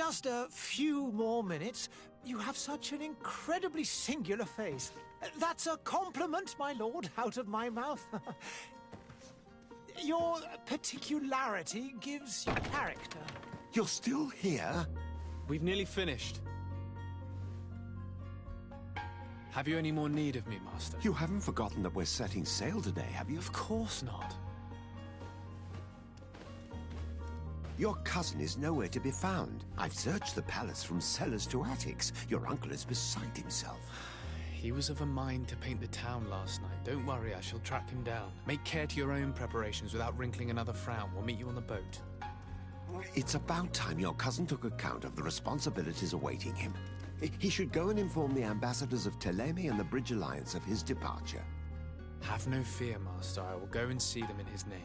just a few more minutes. You have such an incredibly singular face. That's a compliment, my lord, out of my mouth. Your particularity gives you character. You're still here? We've nearly finished. Have you any more need of me, Master? You haven't forgotten that we're setting sail today, have you? Of course not. Your cousin is nowhere to be found. I've searched the palace from cellars to attics. Your uncle is beside himself. He was of a mind to paint the town last night. Don't worry, I shall track him down. Make care to your own preparations without wrinkling another frown. We'll meet you on the boat. It's about time your cousin took account of the responsibilities awaiting him. He should go and inform the ambassadors of Telemi and the Bridge Alliance of his departure. Have no fear, Master. I will go and see them in his name.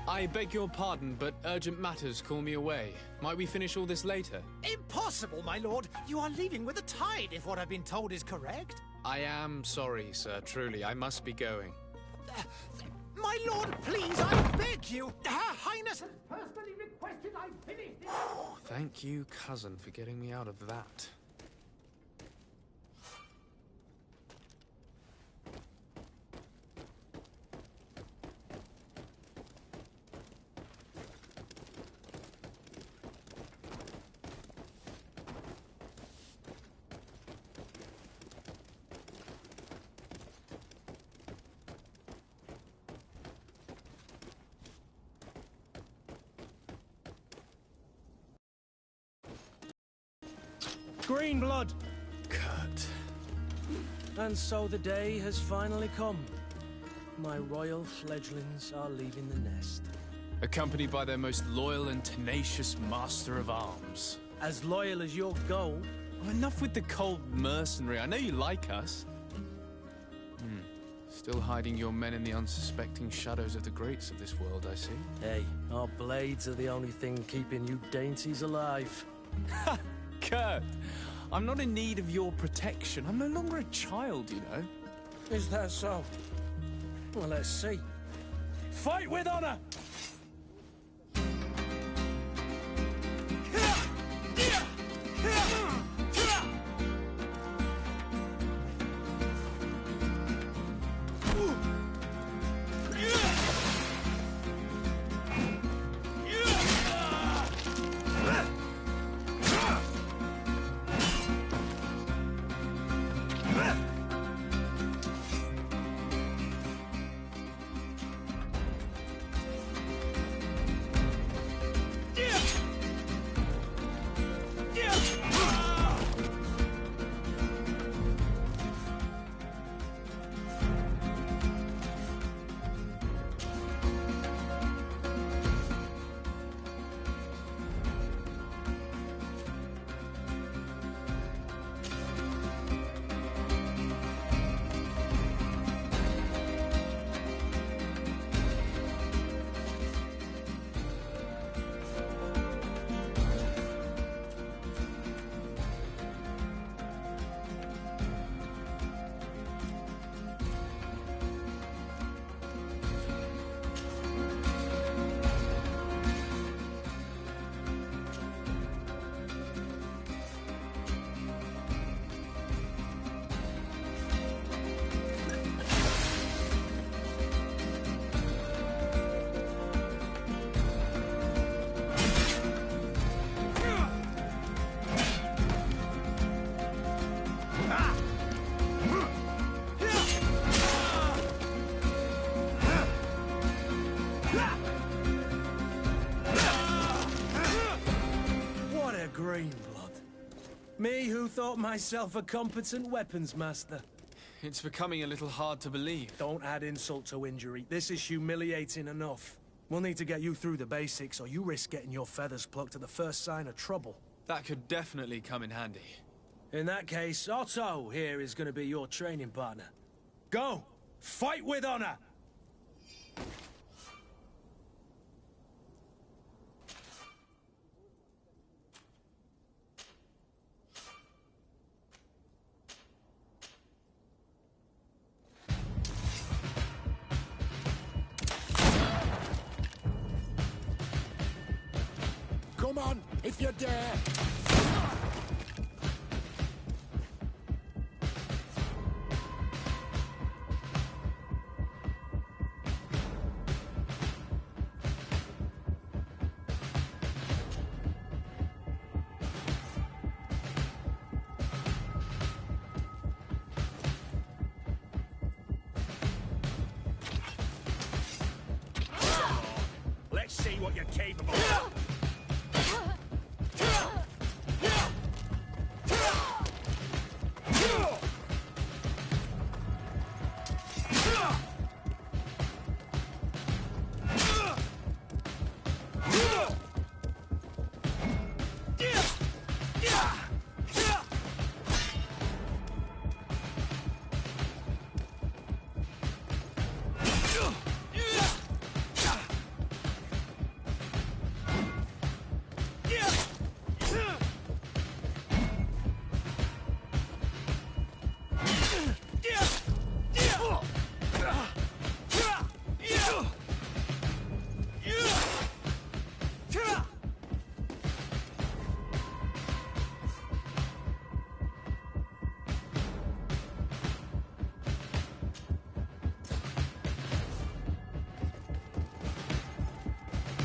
I beg your pardon, but urgent matters call me away. Might we finish all this later? Impossible, my lord. You are leaving with the tide, if what I've been told is correct. I am sorry, sir. Truly, I must be going. My lord, please, I beg you. Her Highness has personally requested I finish this. Thank you, cousin, for getting me out of that. Green blood! Kurt. And so the day has finally come. My royal fledglings are leaving the nest. Accompanied by their most loyal and tenacious master of arms. As loyal as your gold. Oh, enough with the cold mercenary. I know you like us. Still hiding your men in the unsuspecting shadows of the greats of this world, I see. Hey, our blades are the only thing keeping you dainties alive. Ha! Kurt, I'm not in need of your protection. I'm no longer a child, you know. Is that so? Well, let's see. Fight with honor! Me who thought myself a competent weapons master. It's becoming a little hard to believe. Don't add insult to injury. This is humiliating enough. We'll need to get you through the basics, or you risk getting your feathers plucked at the first sign of trouble. That could definitely come in handy. In that case, Otto here is going to be your training partner. Go! Fight with honor! if you dare! Let's see what you're capable of.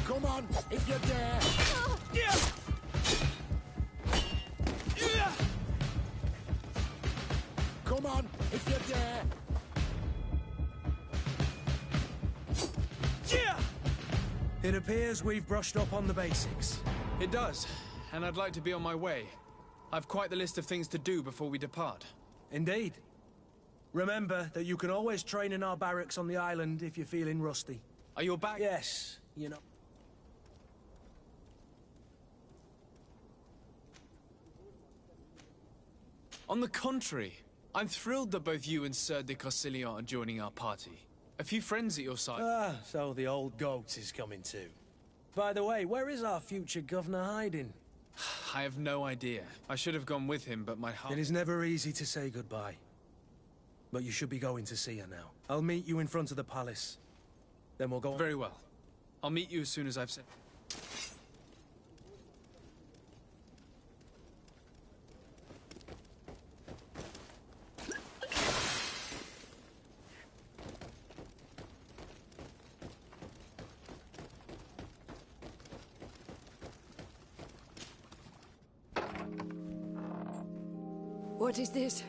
Come on, if you dare! Come on, if you dare! It appears we've brushed up on the basics. It does, and I'd like to be on my way. I've quite the list of things to do before we depart. Indeed. Remember that you can always train in our barracks on the island if you're feeling rusty. Are you back? Yes, you know. On the contrary, I'm thrilled that both you and Sir de Corsilion are joining our party. A few friends at your side. Ah, so the old goat is coming too. By the way, where is our future governor hiding? I have no idea. I should have gone with him, but my heart... It is never easy to say goodbye. But you should be going to see her now. I'll meet you in front of the palace. Then we'll go on. Very well. I'll meet you as soon as I've said... What is this?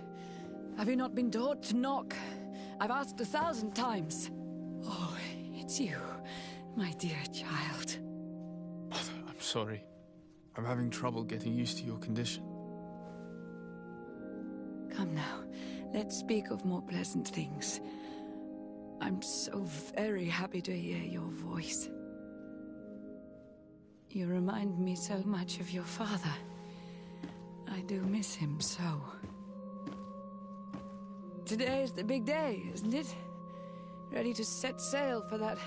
Have you not been taught to knock? I've asked 1,000 times. Oh, it's you, my dear child. Mother, I'm sorry. I'm having trouble getting used to your condition. Come now, let's speak of more pleasant things. I'm so very happy to hear your voice. You remind me so much of your father. I do miss him so. Today is the big day, isn't it? Ready to set sail for that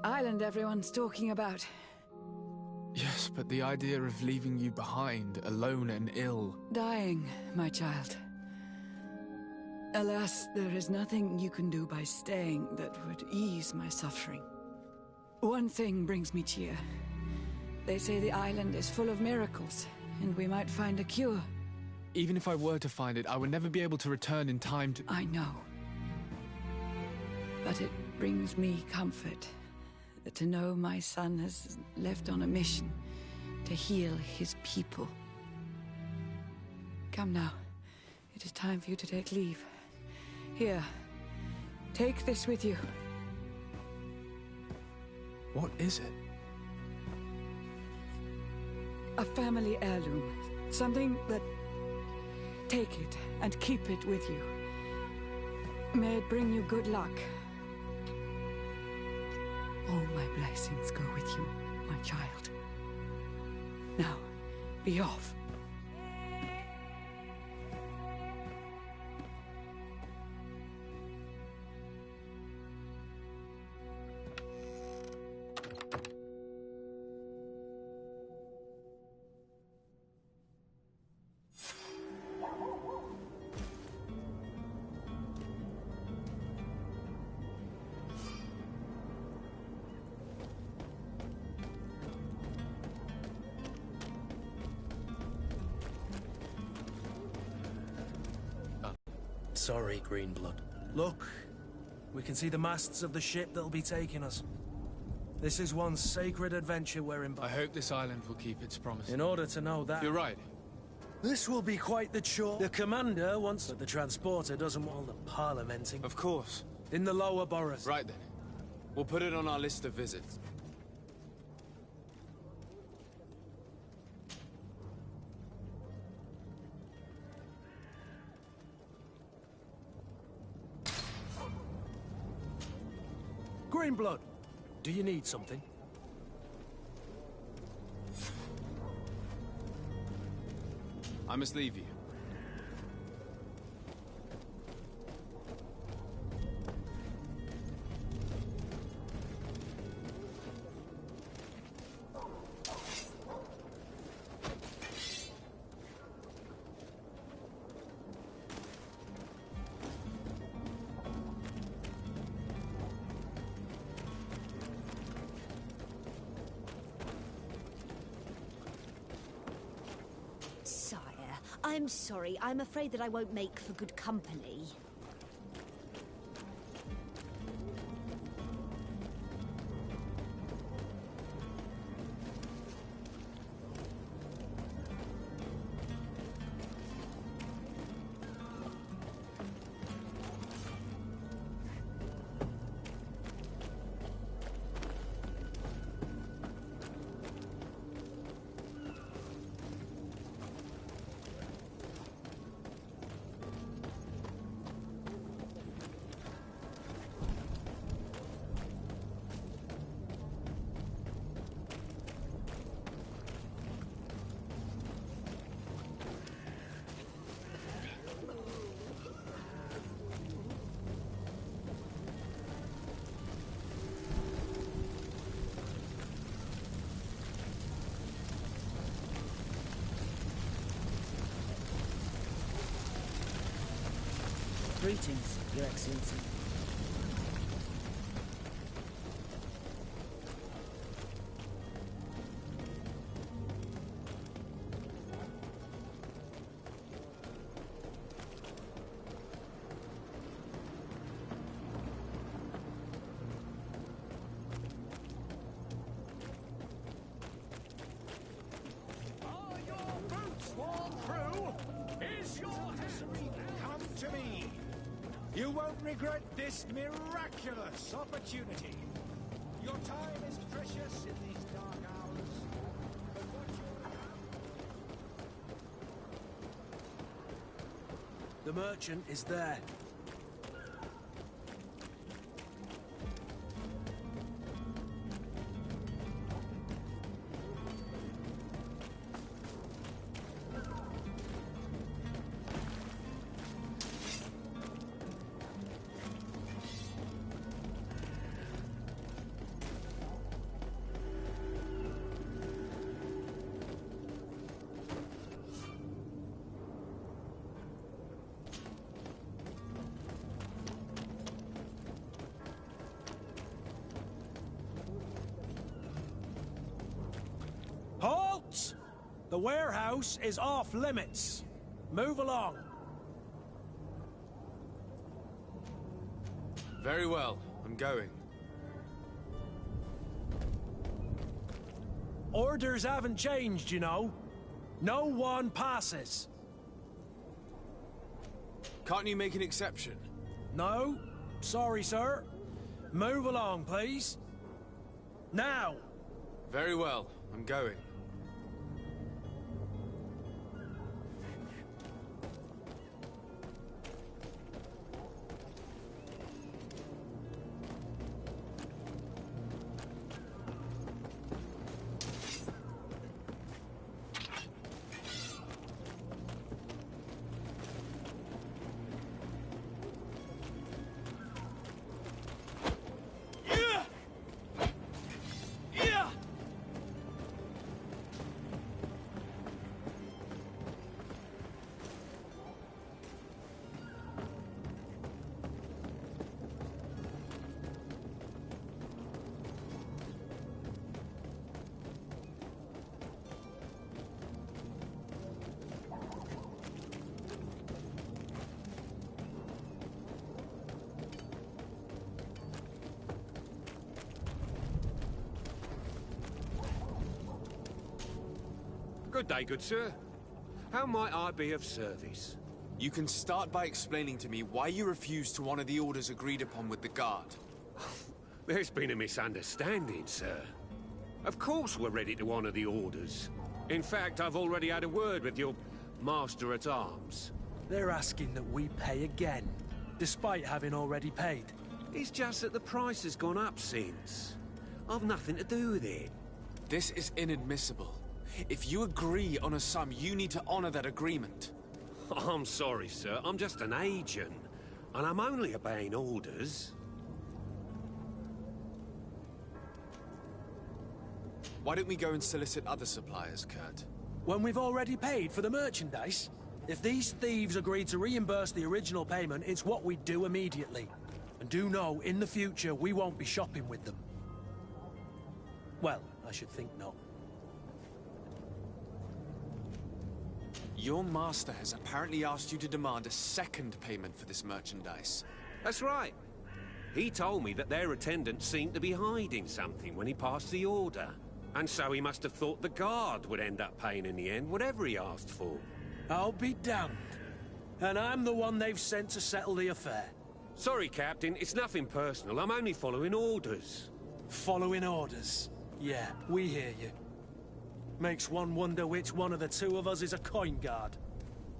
island everyone's talking about. Yes, but the idea of leaving you behind, alone and ill... Dying, my child. Alas, there is nothing you can do by staying that would ease my suffering. One thing brings me cheer. They say the island is full of miracles, and we might find a cure. Even if I were to find it, I would never be able to return in time to... I know. But it brings me comfort to know my son has left on a mission to heal his people. Come now. It is time for you to take leave. Here, take this with you. What is it? A family heirloom. Something that... Take it and keep it with you. May it bring you good luck. All my blessings go with you, my child. Now, be off. sorry, Greenblood. Look, we can see the masts of the ship that'll be taking us. This is one sacred adventure we're in. I hope this island will keep its promise. In order to know that... You're right. This will be quite the chore. The commander wants that the transporter doesn't want all the parliamenting. Of course. In the lower boroughs. Right then. We'll put it on our list of visits. Greenblood, do you need something? I must leave you. Sire, I'm sorry. I'm afraid that I won't make for good company. Greetings, Your Excellency. Are your boots worn through? Is your hand? Come to me. You won't regret this miraculous opportunity. Your time is precious in these dark hours. But what you... The merchant is there. Halt! The warehouse is off limits. Move along. Very well. I'm going. Orders haven't changed, you know. No one passes. Can't you make an exception? No, sorry, sir. Move along, please. Now! Very well. I'm going. Good day, good sir. How might I be of service? You can start by explaining to me why you refused to honor the orders agreed upon with the guard. There's been a misunderstanding, sir. Of course we're ready to honor the orders. In fact, I've already had a word with your master-at-arms. They're asking that we pay again, despite having already paid. It's just that the price has gone up since. I've nothing to do with it. This is inadmissible. If you agree on a sum, you need to honor that agreement. I'm sorry, sir. I'm just an agent. And I'm only obeying orders. Why don't we go and solicit other suppliers, Kurt? When we've already paid for the merchandise? If these thieves agree to reimburse the original payment, it's what we do immediately. And do know, in the future, we won't be shopping with them. Well, I should think not. Your master has apparently asked you to demand a second payment for this merchandise. That's right. He told me that their attendant seemed to be hiding something when he passed the order. And so he must have thought the guard would end up paying in the end, whatever he asked for. I'll be damned. And I'm the one they've sent to settle the affair. Sorry, Captain, it's nothing personal. I'm only following orders. Following orders? Yeah, we hear you. Makes one wonder which one of the two of us is a coin guard.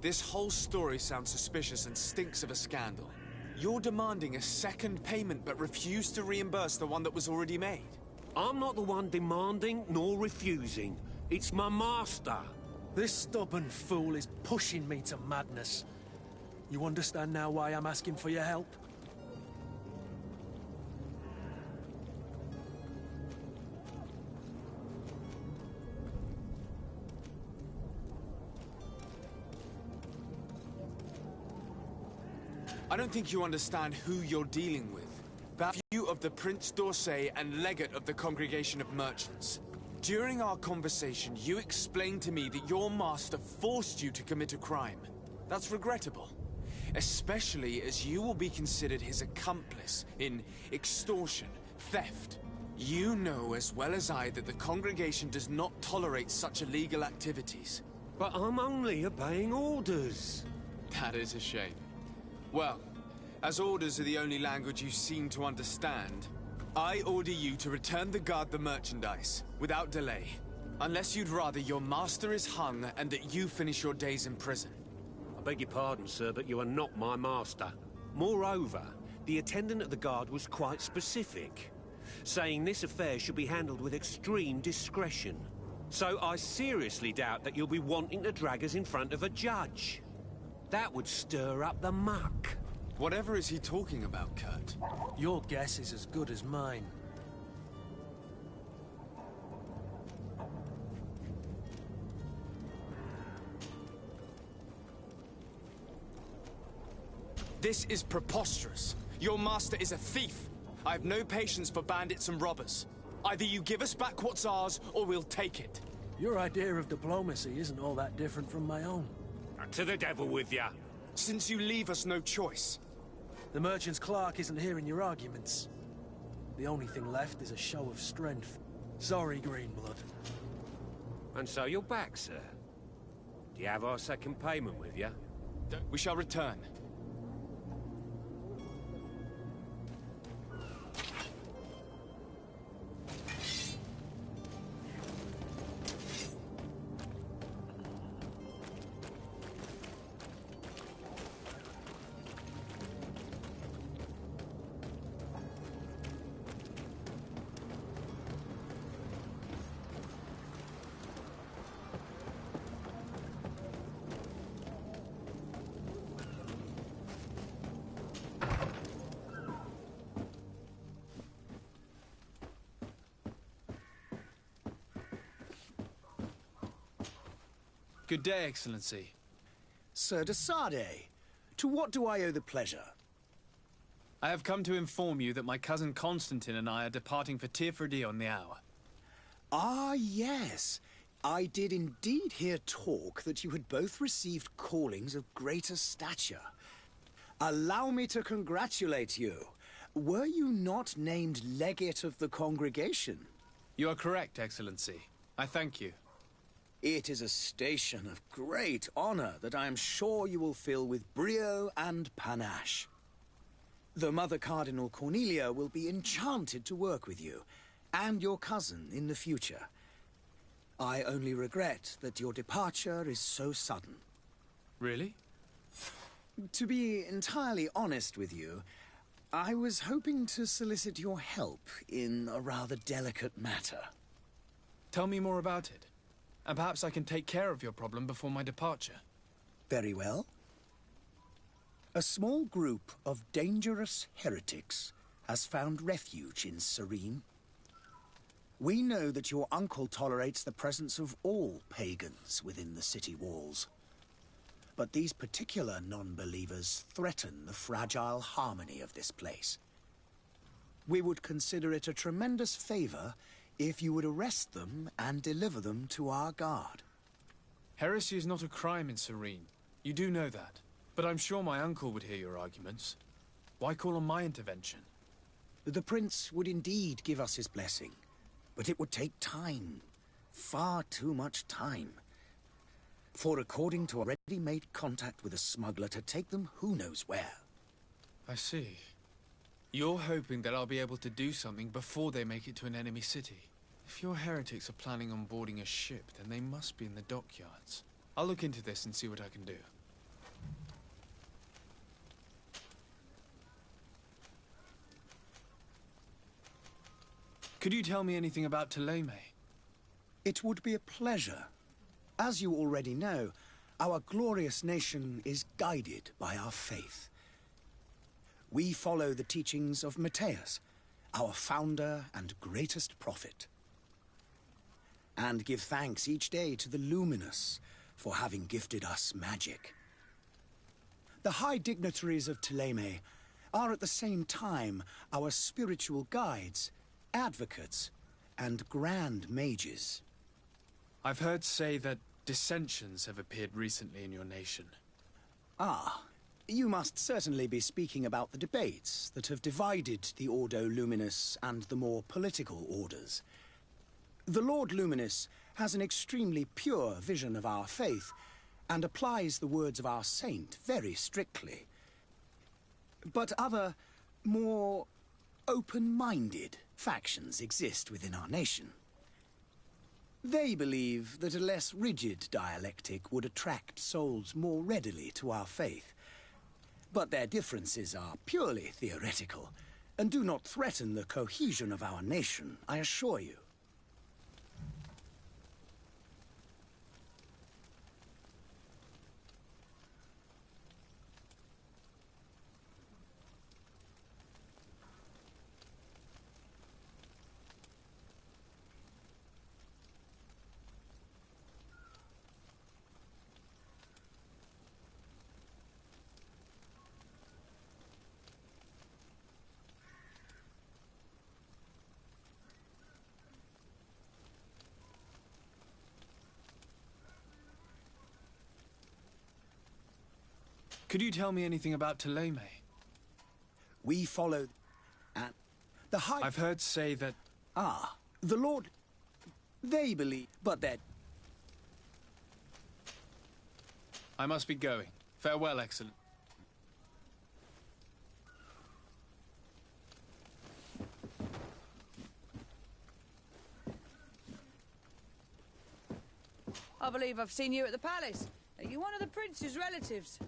This whole story sounds suspicious and stinks of a scandal. You're demanding a second payment but refuse to reimburse the one that was already made. I'm not the one demanding nor refusing. It's my master. This stubborn fool is pushing me to madness. You understand now why I'm asking for your help? I don't think you understand who you're dealing with. Value of the Prince d'Orsay and legate of the Congregation of Merchants. During our conversation, you explained to me that your master forced you to commit a crime. That's regrettable. Especially as you will be considered his accomplice in extortion, theft. You know as well as I that the Congregation does not tolerate such illegal activities. But I'm only obeying orders. That is a shame. Well, as orders are the only language you seem to understand, I order you to return the guard the merchandise, without delay. Unless you'd rather your master is hung and that you finish your days in prison. I beg your pardon, sir, but you are not my master. Moreover, the attendant at the guard was quite specific, saying this affair should be handled with extreme discretion. So I seriously doubt that you'll be wanting to drag us in front of a judge. That would stir up the muck. Whatever is he talking about, Kurt? Your guess is as good as mine. This is preposterous. Your master is a thief. I have no patience for bandits and robbers. Either you give us back what's ours, or we'll take it. Your idea of diplomacy isn't all that different from my own. To the devil with ya. Since you leave us no choice. The merchant's clerk isn't hearing your arguments. The only thing left is a show of strength. Sorry, Greenblood. And so you're back, sir. Do you have our second payment with you? We shall return. Good day, Excellency. Sir de Sade, to what do I owe the pleasure? I have come to inform you that my cousin Constantine and I are departing for Tirfredi on the hour. Ah, yes. I did indeed hear talk that you had both received callings of greater stature. Allow me to congratulate you. Were you not named legate of the congregation? You are correct, Excellency. I thank you. It is a station of great honor that I am sure you will fill with brio and panache. The Mother Cardinal Cornelia will be enchanted to work with you, and your cousin in the future. I only regret that your departure is so sudden. Really? To be entirely honest with you, I was hoping to solicit your help in a rather delicate matter. Tell me more about it, and perhaps I can take care of your problem before my departure. Very well. A small group of dangerous heretics has found refuge in Serene. We know that your uncle tolerates the presence of all pagans within the city walls. But these particular non-believers threaten the fragile harmony of this place. We would consider it a tremendous favor if you would arrest them and deliver them to our guard. Heresy is not a crime in Serene. You do know that. But I'm sure my uncle would hear your arguments. Why call on my intervention? The Prince would indeed give us his blessing, but it would take time. Far too much time. For according to already made contact with a smuggler to take them who knows where. I see. You're hoping that I'll be able to do something before they make it to an enemy city. If your heretics are planning on boarding a ship, then they must be in the dockyards. I'll look into this and see what I can do. Could you tell me anything about Thélème? It would be a pleasure. As you already know, our glorious nation is guided by our faith. We follow the teachings of Matthias, our founder and greatest prophet, and give thanks each day to the Luminous for having gifted us magic. The high dignitaries of Thélème are at the same time our spiritual guides, advocates, and grand mages. I've heard say that dissensions have appeared recently in your nation. Ah, you must certainly be speaking about the debates that have divided the Ordo Luminis and the more political orders. The Lord Luminous has an extremely pure vision of our faith and applies the words of our saint very strictly. But other, more open-minded factions exist within our nation. They believe that a less rigid dialectic would attract souls more readily to our faith. But their differences are purely theoretical, and do not threaten the cohesion of our nation, I assure you. Could you tell me anything about Thélème? We follow... and the high... I've heard say that... Ah, the Lord... They believe, but that... I must be going. Farewell, Excellent. I believe I've seen you at the palace. Are you one of the prince's relatives?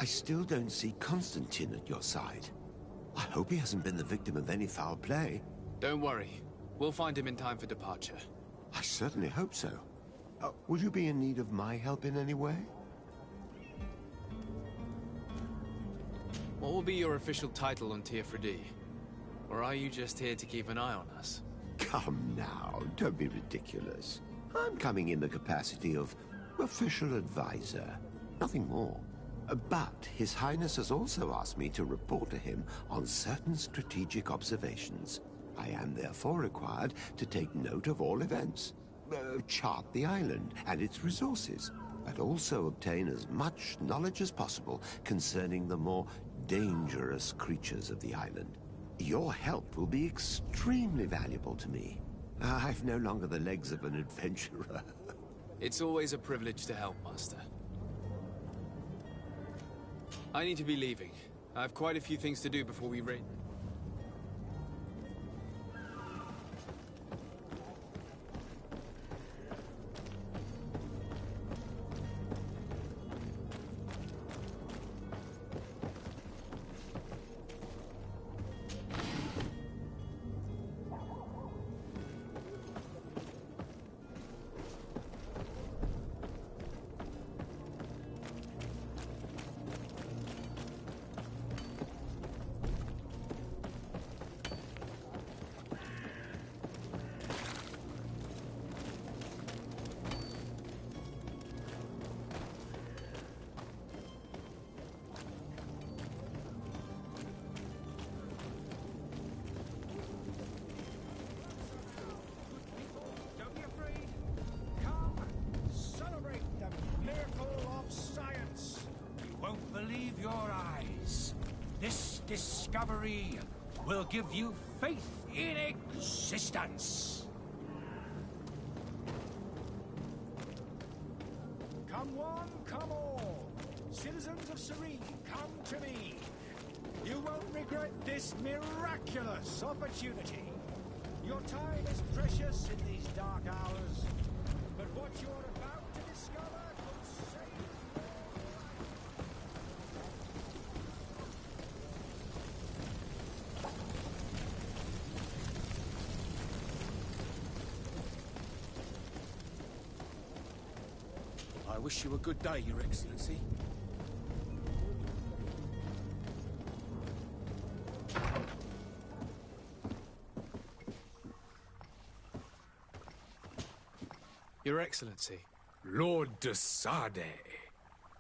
I still don't see Constantine at your side. I hope he hasn't been the victim of any foul play. Don't worry. We'll find him in time for departure. I certainly hope so. Would you be in need of my help in any way? What will be your official title on Teofredi? Or are you just here to keep an eye on us? Come now, don't be ridiculous. I'm coming in the capacity of official advisor, nothing more. But His Highness has also asked me to report to him on certain strategic observations. I am therefore required to take note of all events, chart the island and its resources, but also obtain as much knowledge as possible concerning the more dangerous creatures of the island. Your help will be extremely valuable to me. I've no longer the legs of an adventurer. It's always a privilege to help, Master. I need to be leaving. I have quite a few things to do before we raid. Don't be afraid. Come, celebrate the miracle of science. You won't believe your eyes. This discovery will give you faith in existence. Come one, come all. Citizens of Serene, come to me. You won't regret this miraculous opportunity. Your time is precious in these dark hours, but what you're about to discover could save I wish you a good day, Your Excellency. Your Excellency. Lord de Sade,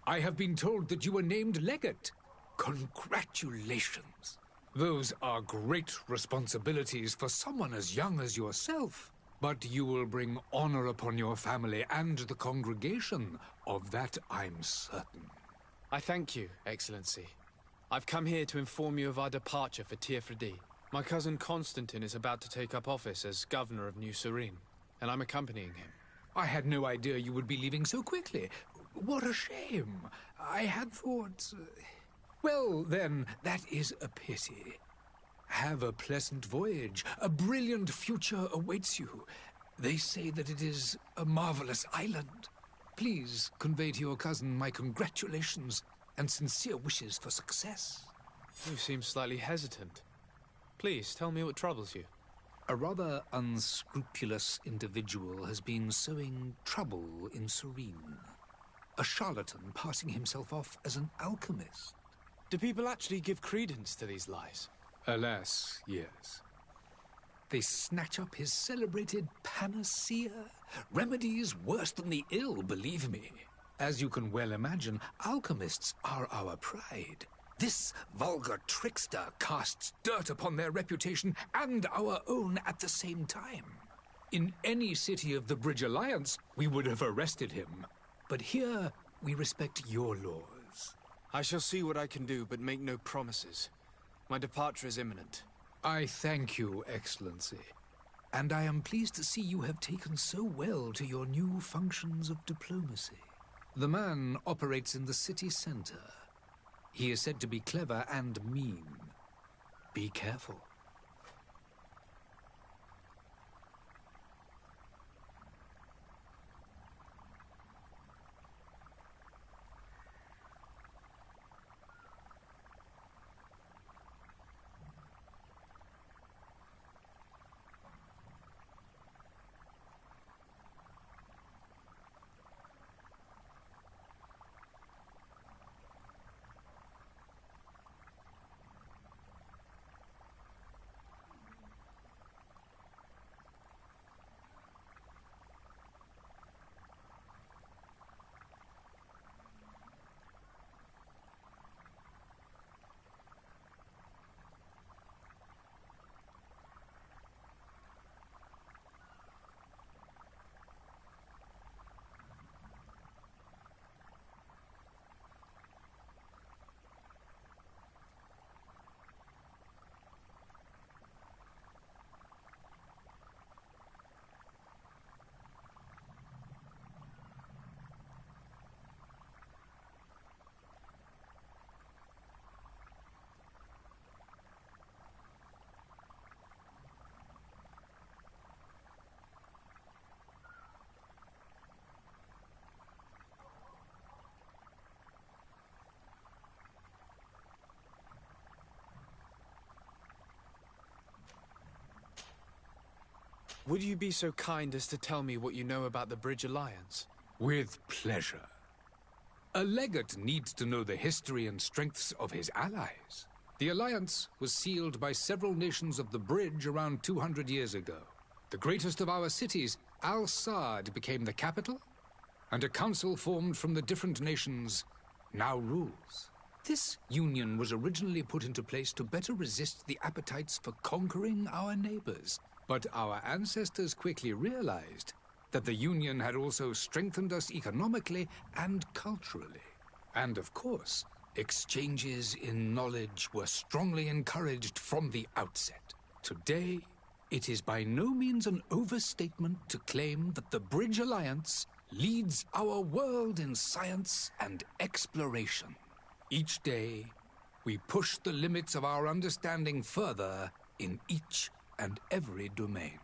I have been told that you were named legate. Congratulations. Those are great responsibilities for someone as young as yourself. But you will bring honor upon your family and the congregation. Of that I'm certain. I thank you, Excellency. I've come here to inform you of our departure for Teofredi. My cousin Constantine is about to take up office as governor of New Serene, and I'm accompanying him. I had no idea you would be leaving so quickly. What a shame. I had thought... Well, then, that is a pity. Have a pleasant voyage. A brilliant future awaits you. They say that it is a marvelous island. Please convey to your cousin my congratulations and sincere wishes for success. You seem slightly hesitant. Please, tell me what troubles you. A rather unscrupulous individual has been sowing trouble in Serene. A charlatan passing himself off as an alchemist. Do people actually give credence to these lies? Alas, yes. They snatch up his celebrated panacea. Remedies worse than the ill, believe me. As you can well imagine, alchemists are our pride. This vulgar trickster casts dirt upon their reputation and our own at the same time. In any city of the Bridge Alliance, we would have arrested him. But here, we respect your laws. I shall see what I can do, but make no promises. My departure is imminent. I thank you, Excellency. And I am pleased to see you have taken so well to your new functions of diplomacy. The man operates in the city center. He is said to be clever and mean. Be careful. Would you be so kind as to tell me what you know about the Bridge Alliance? With pleasure. A legate needs to know the history and strengths of his allies. The alliance was sealed by several nations of the Bridge around 200 years ago. The greatest of our cities, Al-Saad, became the capital, and a council formed from the different nations now rules. This union was originally put into place to better resist the appetites for conquering our neighbors. But our ancestors quickly realized that the Union had also strengthened us economically and culturally. And of course, exchanges in knowledge were strongly encouraged from the outset. Today, it is by no means an overstatement to claim that the Bridge Alliance leads our world in science and exploration. Each day, we push the limits of our understanding further in each and every domain.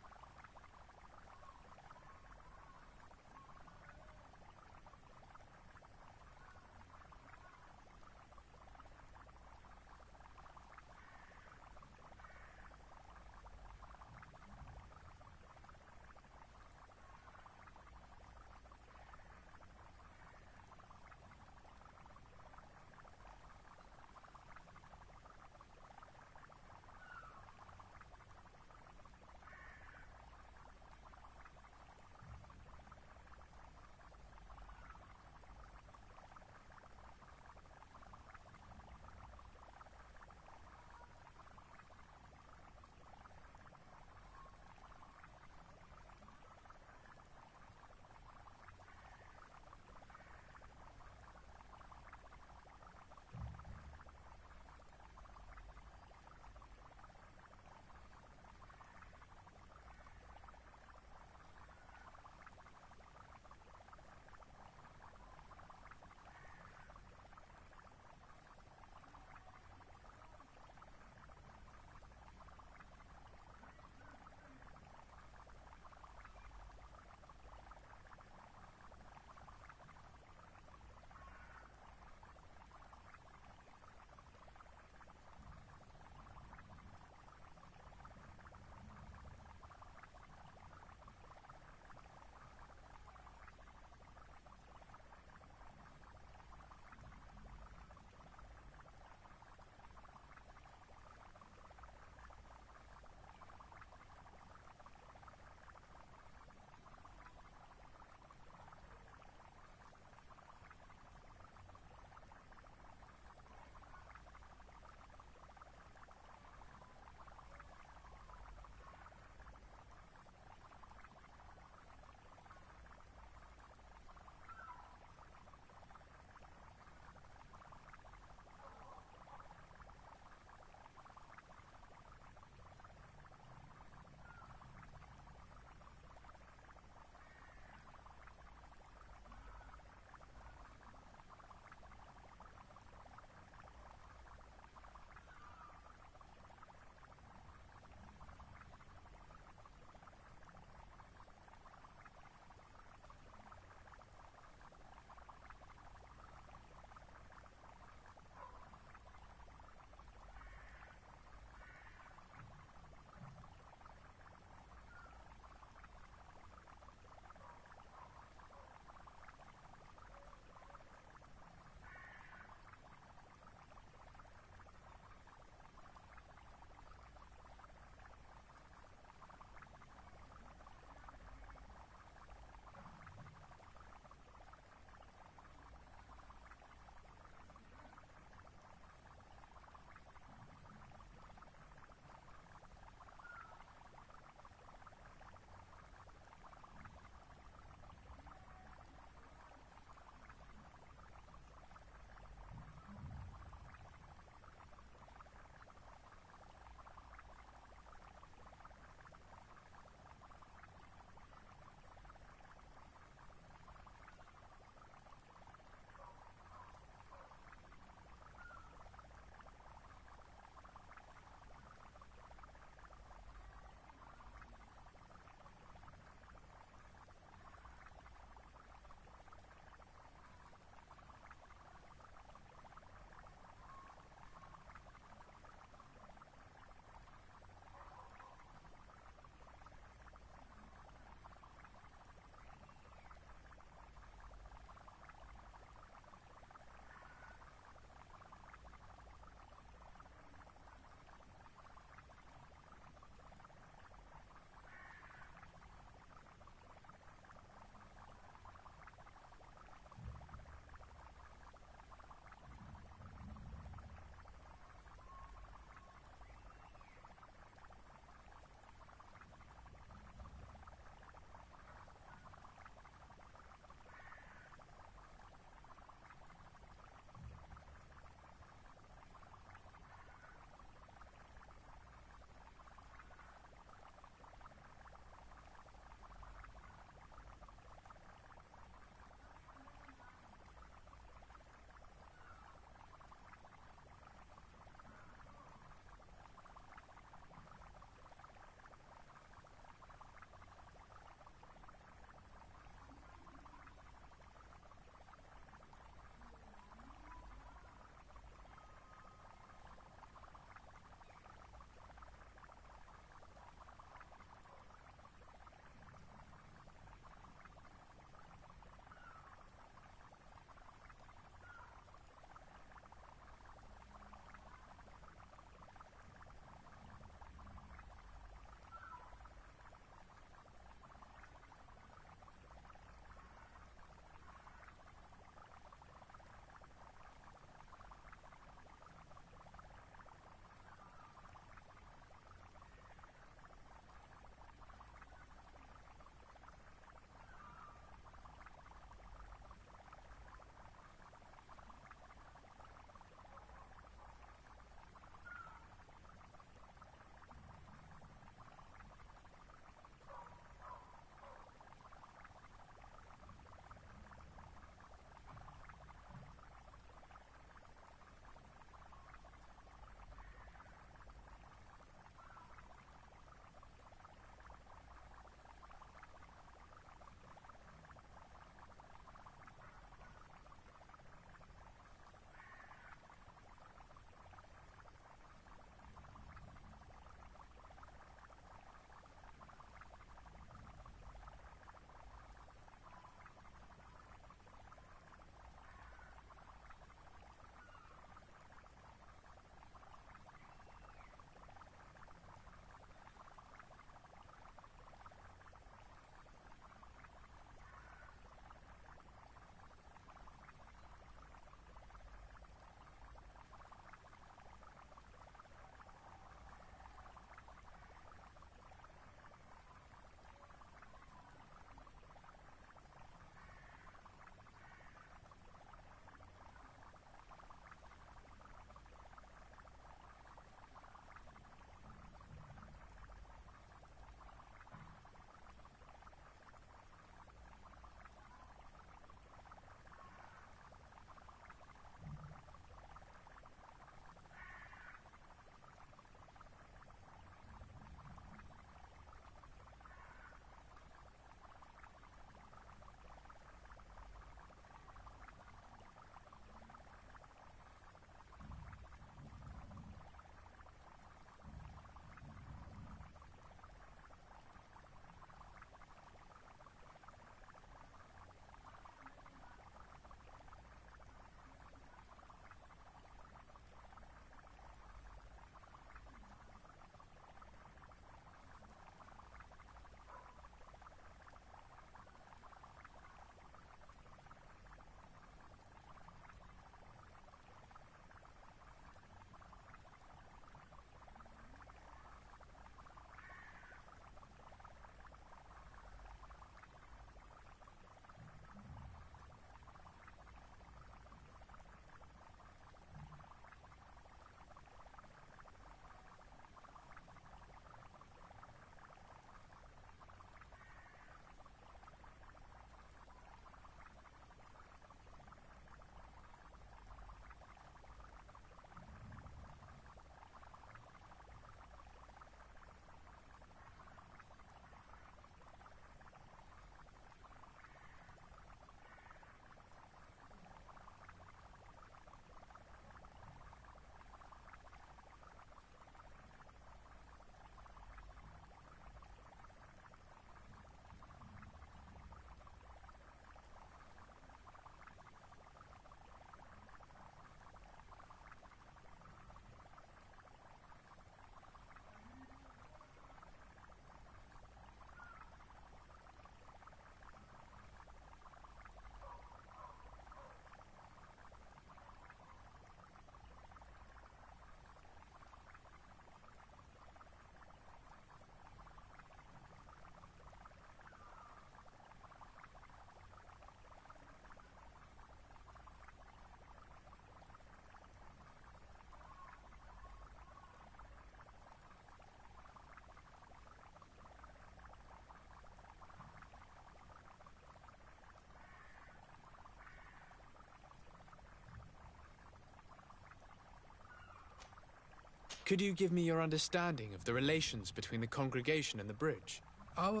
Could you give me your understanding of the relations between the congregation and the bridge? Our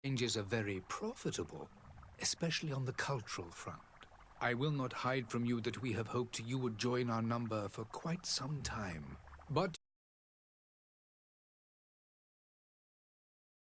exchanges are very profitable, especially on the cultural front. I will not hide from you that we have hoped you would join our number for quite some time. But